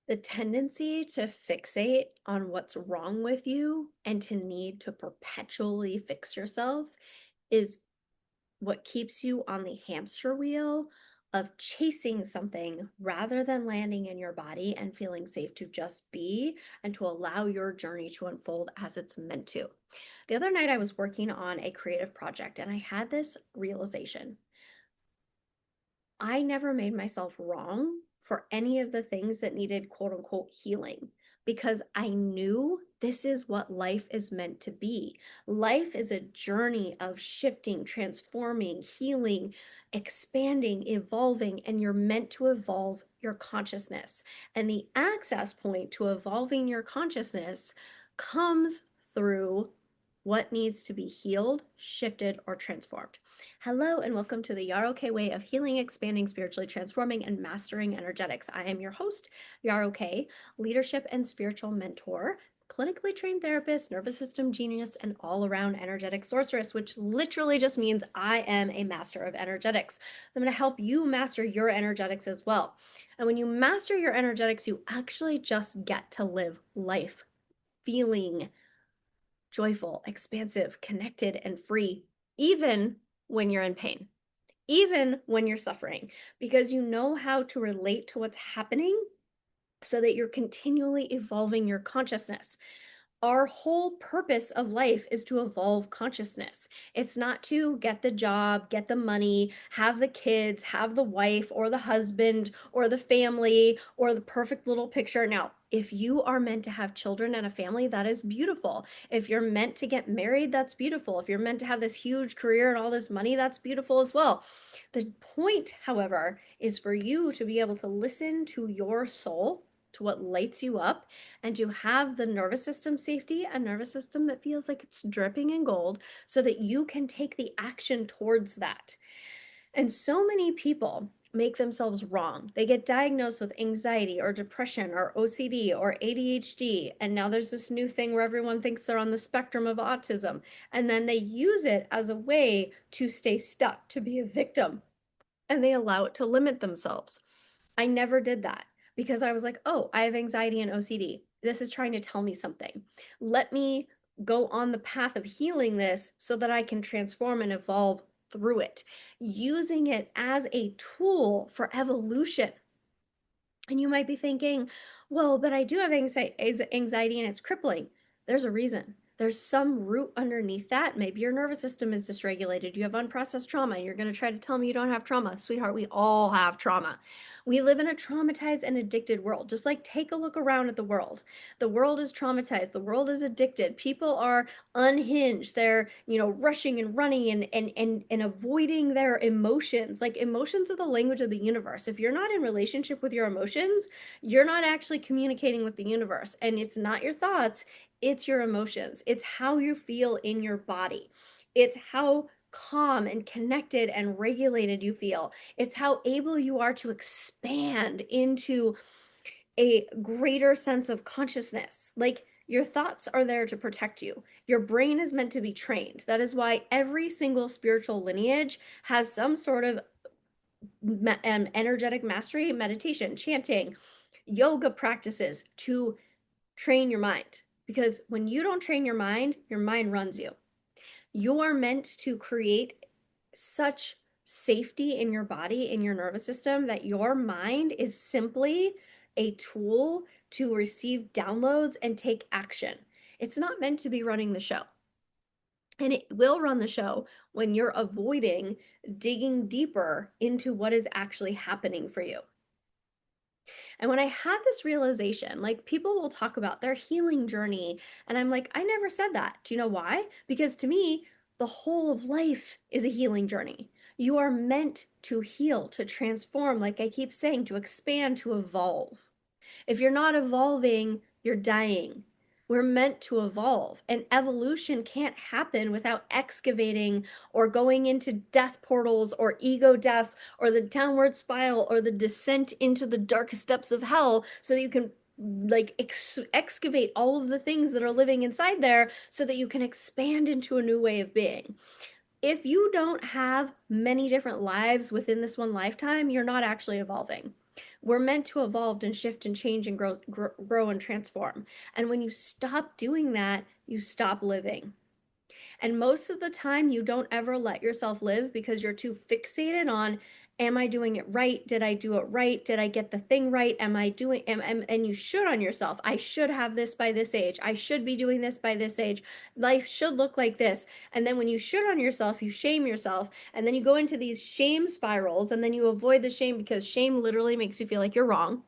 The tendency to fixate on what's wrong with you and to need to perpetually fix yourself is what keeps you on the hamster wheel of chasing something rather than landing in your body and feeling safe to just be and to allow your journey to unfold as it's meant to. The other night, I was working on a creative project and I had this realization. I never made myself wrong for any of the things that needed quote unquote healing because I knew this is what life is meant to be. Life is a journey of shifting, transforming, healing, expanding, evolving, and you're meant to evolve your consciousness. And the access point to evolving your consciousness comes through what needs to be healed, shifted, or transformed. Hello, and welcome to the Yarrow way of healing, expanding, spiritually transforming, and mastering energetics. I am your host, Yarrow, leadership and spiritual mentor, clinically trained therapist, nervous system genius, and all around energetic sorceress, which literally just means I am a master of energetics. So I'm going to help you master your energetics as well. And when you master your energetics, you actually just get to live life feeling joyful, expansive, connected, and free, even when you're in pain, even when you're suffering, because you know how to relate to what's happening so that you're continually evolving your consciousness. Our whole purpose of life is to evolve consciousness. It's not to get the job, get the money, have the kids, have the wife or the husband or the family or the perfect little picture. Now, if you are meant to have children and a family, that is beautiful. If you're meant to get married, that's beautiful. If you're meant to have this huge career and all this money, that's beautiful as well. The point, however, is for you to be able to listen to your soul, to what lights you up, and to have the nervous system safety, a nervous system that feels like it's dripping in gold, so that you can take the action towards that. And so many people make themselves wrong. They get diagnosed with anxiety or depression or OCD or ADHD. And now there's this new thing where everyone thinks they're on the spectrum of autism. And then they use it as a way to stay stuck, to be a victim. And they allow it to limit themselves. I never did that because I was like, oh, I have anxiety and OCD. This is trying to tell me something. Let me go on the path of healing this so that I can transform and evolve through it, using it as a tool for evolution. And you might be thinking, well, but I do have anxiety and it's crippling. There's a reason. There's some root underneath that. Maybe your nervous system is dysregulated. You have unprocessed trauma, and you're going to try to tell me you don't have trauma. Sweetheart, we all have trauma. We live in a traumatized and addicted world. Just like take a look around at the world. The world is traumatized. The world is addicted. People are unhinged. They're, rushing and running and avoiding their emotions. Like emotions are the language of the universe. If you're not in relationship with your emotions, you're not actually communicating with the universe. And it's not your thoughts, it's your emotions. It's how you feel in your body. It's how calm and connected and regulated you feel. It's how able you are to expand into a greater sense of consciousness. Like your thoughts are there to protect you. Your brain is meant to be trained. That is why every single spiritual lineage has some sort of energetic mastery, meditation, chanting, yoga practices to train your mind. Because when you don't train your mind runs you. You're meant to create such safety in your body, in your nervous system, that your mind is simply a tool to receive downloads and take action. It's not meant to be running the show. And it will run the show when you're avoiding digging deeper into what is actually happening for you. And when I had this realization, like people will talk about their healing journey, and I'm like, I never said that. Do you know why? Because to me, the whole of life is a healing journey. You are meant to heal, to transform, like I keep saying, to expand, to evolve. If you're not evolving, you're dying. We're meant to evolve, and evolution can't happen without excavating or going into death portals or ego deaths or the downward spiral or the descent into the darkest depths of hell so that you can like excavate all of the things that are living inside there so that you can expand into a new way of being. If you don't have many different lives within this one lifetime, you're not actually evolving. We're meant to evolve and shift and change and grow and transform. And when you stop doing that, you stop living. And most of the time, you don't ever let yourself live because you're too fixated on, am I doing it right? Did I do it right? Did I get the thing right? Am I doing, and you should on yourself. I should have this by this age. I should be doing this by this age. Life should look like this. And then when you should on yourself, you shame yourself. And then you go into these shame spirals and then you avoid the shame because shame literally makes you feel like you're wrong.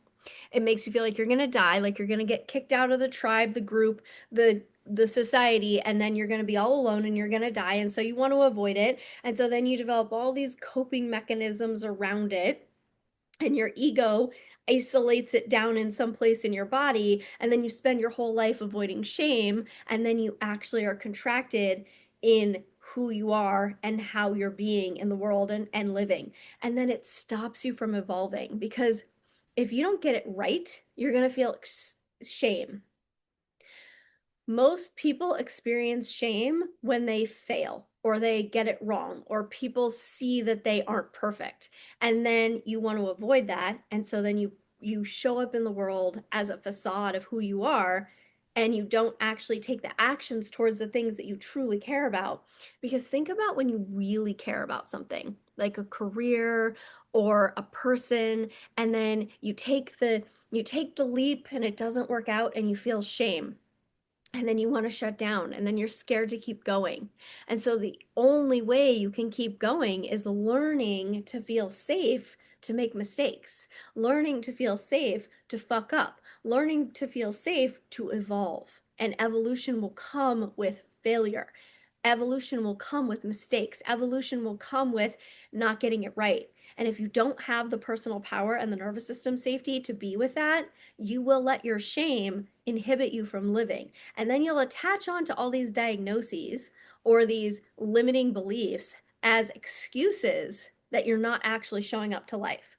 It makes you feel like you're going to die, like you're going to get kicked out of the tribe, the group, the society, and then you're going to be all alone and you're going to die. And so you want to avoid it. And so then you develop all these coping mechanisms around it, and your ego isolates it down in some place in your body, and then you spend your whole life avoiding shame, and then you actually are contracted in who you are and how you're being in the world and living. And then it stops you from evolving because if you don't get it right, you're going to feel shame. Most people experience shame when they fail or they get it wrong or people see that they aren't perfect. And then you want to avoid that. And so then you show up in the world as a facade of who you are, and you don't actually take the actions towards the things that you truly care about. Because think about when you really care about something, like a career or a person, and then you take the leap and it doesn't work out and you feel shame, and then you want to shut down, and then you're scared to keep going. And so the only way you can keep going is learning to feel safe to make mistakes, learning to feel safe to fuck up, learning to feel safe to evolve. And evolution will come with failure. Evolution will come with mistakes. Evolution will come with not getting it right. And if you don't have the personal power and the nervous system safety to be with that, you will let your shame inhibit you from living. And then you'll attach on to all these diagnoses or these limiting beliefs as excuses that you're not actually showing up to life.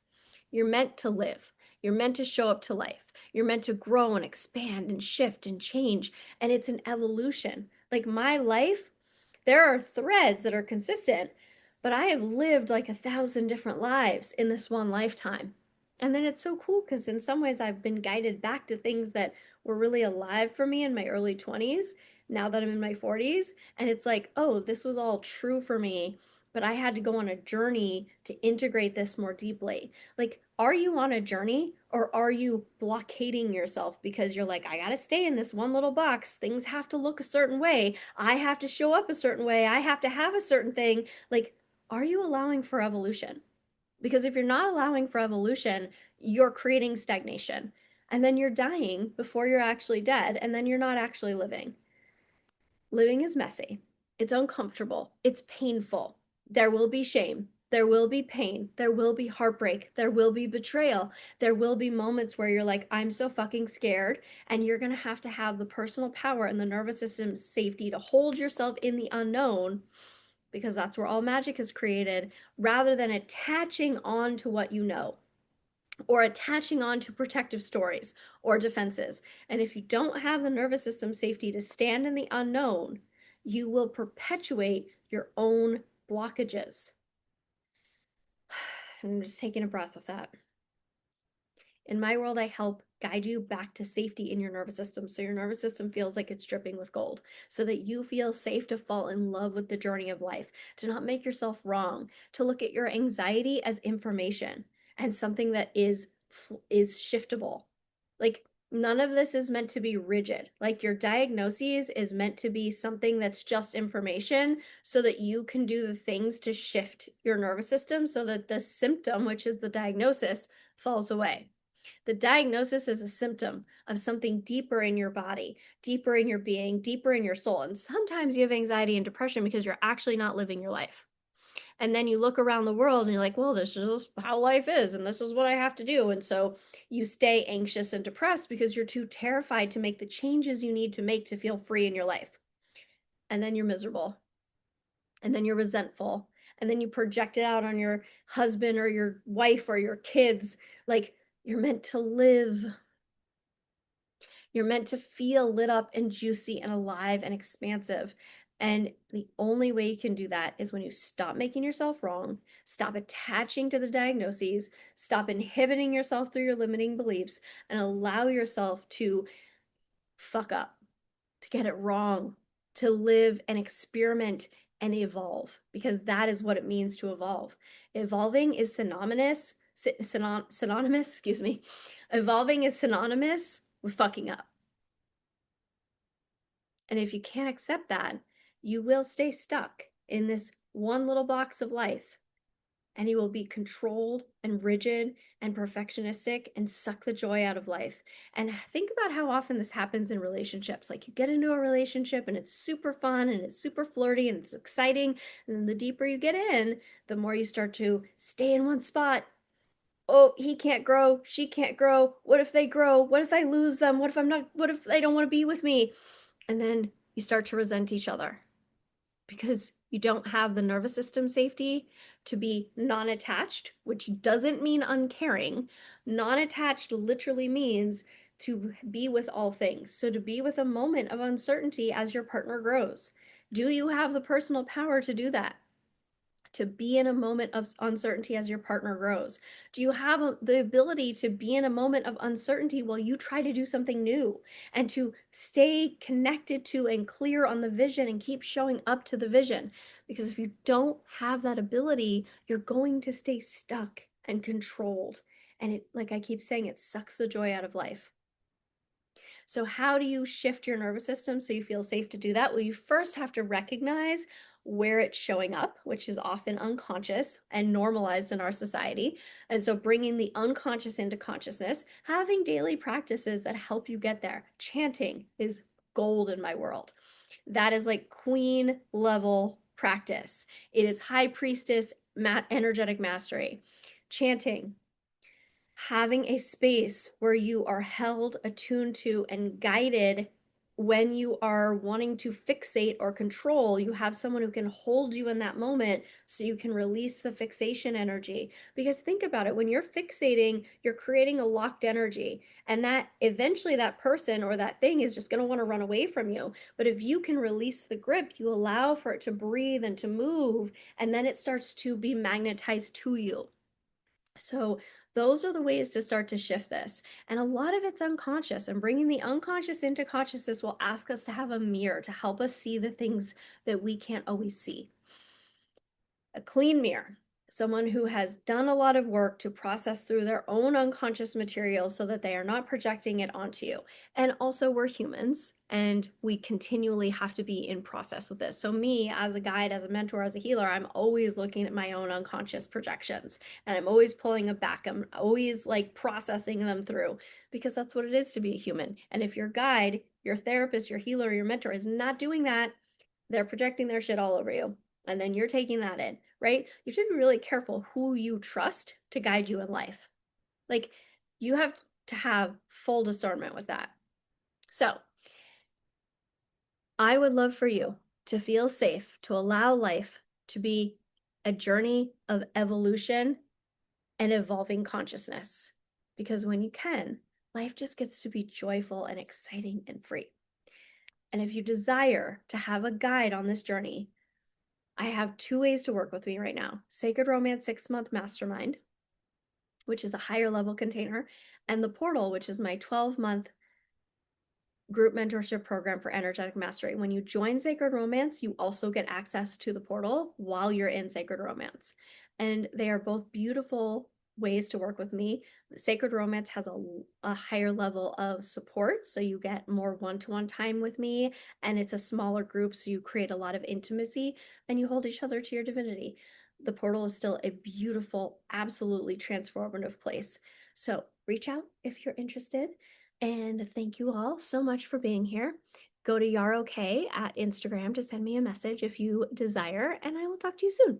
You're meant to live. You're meant to show up to life. You're meant to grow and expand and shift and change. And it's an evolution. Like my life, there are threads that are consistent, but I have lived like 1,000 different lives in this one lifetime. And then it's so cool because in some ways I've been guided back to things that were really alive for me in my early 20s, now that I'm in my 40s. And it's like, oh, this was all true for me, but I had to go on a journey to integrate this more deeply. Like, are you on a journey or are you blockading yourself because you're like, I got to stay in this one little box. Things have to look a certain way. I have to show up a certain way. I have to have a certain thing. Like, are you allowing for evolution? Because if you're not allowing for evolution, you're creating stagnation. And then you're dying before you're actually dead. And then you're not actually living. Living is messy. It's uncomfortable. It's painful. There will be shame. There will be pain. There will be heartbreak. There will be betrayal. There will be moments where you're like, I'm so fucking scared. And you're going to have the personal power and the nervous system safety to hold yourself in the unknown, because that's where all magic is created, rather than attaching on to what you know or attaching on to protective stories or defenses. And if you don't have the nervous system safety to stand in the unknown, you will perpetuate your own blockages. I'm just taking a breath with that. In my world, I help guide you back to safety in your nervous system so your nervous system feels like it's dripping with gold, so that you feel safe to fall in love with the journey of life, to not make yourself wrong, to look at your anxiety as information and something that is shiftable. Like, none of this is meant to be rigid. Like, your diagnoses is meant to be something that's just information so that you can do the things to shift your nervous system so that the symptom, which is the diagnosis, falls away. The diagnosis is a symptom of something deeper in your body, deeper in your being, deeper in your soul. And sometimes you have anxiety and depression because you're actually not living your life. And then you look around the world and you're like, well, this is how life is, and this is what I have to do. And so you stay anxious and depressed because you're too terrified to make the changes you need to make to feel free in your life. And then you're miserable. And then you're resentful. And then you project it out on your husband or your wife or your kids. Like, you're meant to live. You're meant to feel lit up and juicy and alive and expansive. And the only way you can do that is when you stop making yourself wrong, stop attaching to the diagnoses, stop inhibiting yourself through your limiting beliefs, and allow yourself to fuck up, to get it wrong, to live and experiment and evolve, because that is what it means to evolve. Evolving is synonymous, excuse me. Evolving is synonymous with fucking up. And if you can't accept that, you will stay stuck in this one little box of life, and you will be controlled and rigid and perfectionistic and suck the joy out of life. And think about how often this happens in relationships. Like, you get into a relationship and it's super fun and it's super flirty and it's exciting. And then the deeper you get in, the more you start to stay in one spot. Oh, he can't grow. She can't grow. What if they grow? What if I lose them? What if they don't want to be with me? And then you start to resent each other because you don't have the nervous system safety to be non-attached, which doesn't mean uncaring. Non-attached literally means to be with all things. So to be with a moment of uncertainty as your partner grows. Do you have the personal power to do that? To be in a moment of uncertainty as your partner grows? Do you have the ability to be in a moment of uncertainty while you try to do something new, and to stay connected to and clear on the vision and keep showing up to the vision? Because if you don't have that ability, you're going to stay stuck and controlled. And it, like I keep saying, it sucks the joy out of life. So, how do you shift your nervous system so you feel safe to do that? Well, you first have to recognize where it's showing up, which is often unconscious and normalized in our society. And so, bringing the unconscious into consciousness, having daily practices that help you get there. Chanting is gold in my world. That is like queen level practice. It is high priestess energetic mastery. Chanting, having a space where you are held, attuned to, and guided. When you are wanting to fixate or control, you have someone who can hold you in that moment so you can release the fixation energy. Because think about it, when you're fixating, you're creating a locked energy, and that eventually that person or that thing is just going to want to run away from you. But if you can release the grip, you allow for it to breathe and to move, and then it starts to be magnetized to you. So those are the ways to start to shift this. And a lot of it's unconscious, and bringing the unconscious into consciousness will ask us to have a mirror to help us see the things that we can't always see. A clean mirror, someone who has done a lot of work to process through their own unconscious material so that they are not projecting it onto you. And also, we're humans and we continually have to be in process with this. So me as a guide, as a mentor, as a healer, I'm always looking at my own unconscious projections, and I'm always pulling them back. I'm always like processing them through, because that's what it is to be a human. And if your guide, your therapist, your healer, your mentor is not doing that, they're projecting their shit all over you. And then you're taking that in, right? You should be really careful who you trust to guide you in life. Like, you have to have full discernment with that. So, I would love for you to feel safe, to allow life to be a journey of evolution and evolving consciousness. Because when you can, life just gets to be joyful and exciting and free. And if you desire to have a guide on this journey, I have 2 ways to work with me right now: Sacred Romance 6-month mastermind, which is a higher level container, and the portal, which is my 12-month group mentorship program for energetic mastery. When you join Sacred Romance, you also get access to the portal while you're in Sacred Romance. And they are both beautiful ways to work with me. Sacred Romance has a higher level of support, so you get more one-to-one time with me, and it's a smaller group, so you create a lot of intimacy and you hold each other to your divinity. The portal is still a beautiful, absolutely transformative place. So reach out if you're interested. And thank you all so much for being here. Go to Yarok at Instagram to send me a message if you desire, and I will talk to you soon.